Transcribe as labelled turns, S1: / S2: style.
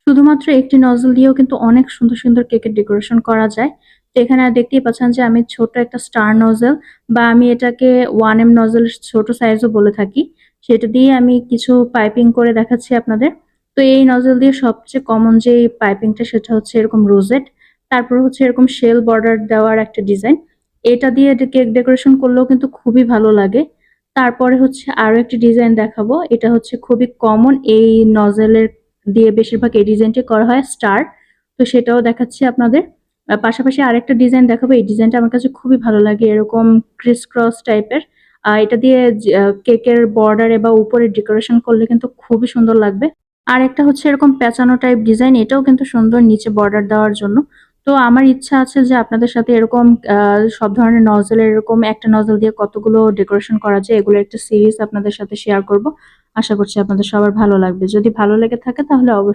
S1: শুধুমাত্র একটি নজল দিয়েও কিন্তু অনেক সুন্দর, সুন্দর কেকের ডেকোরেশন করা যায়। তো এখানে দেখতেই পাচ্ছেন যে আমি ছোট একটা স্টার নজল বা আমি এটাকে 1M নজল ছোট সাইজও বলে থাকি। সেটা দিয়ে আমি কিছু পাইপিং করে দেখাচ্ছি আপনাদের। তো এই নজল দিয়ে সবচেয়ে কমন যে পাইপিংটা সেটা হচ্ছে এরকম রোজেট। তারপর হচ্ছে এরকম শেল বর্ডার দেওয়ার একটা ডিজাইন। এটা দিয়ে কেক ডেকোরেশন করলেও কিন্তু খুবই ভালো লাগে। তারপরে হচ্ছে আরো একটি ডিজাইন দেখাবো। এটা হচ্ছে খুবই কমন এই নজেলের দিয়ে বেশিরভাগ এই ডিজাইনটি করা হয় স্টার। তো সেটাও দেখাচ্ছি আপনাদের। পাশাপাশি আরেকটা ডিজাইন দেখাবো। এই ডিজাইনটা আমার কাছে খুবই ভালো লাগে। এরকম ক্রিস ক্রস টাইপের। এটা দিয়ে কেকের বর্ডারে বা উপরে ডেকোরেশন করলে কিন্তু খুবই সুন্দর লাগবে। আরেকটা হচ্ছে এরকম পেঁচানো টাইপ ডিজাইন। এটাও কিন্তু সুন্দর নিচে বর্ডার দেওয়ার জন্য। তো আমার ইচ্ছা আছে যে আপনাদের সাথে এরকম সব ধরনের নজেলের এরকম একটা নজল দিয়ে কতগুলো ডেকোরেশন করা যায় এগুলোর একটা সিরিজ আপনাদের সাথে শেয়ার করব। আশা করছি আপনাদের সবার ভালো লাগবে। যদি ভালো লেগে থাকে তাহলে অবশ্যই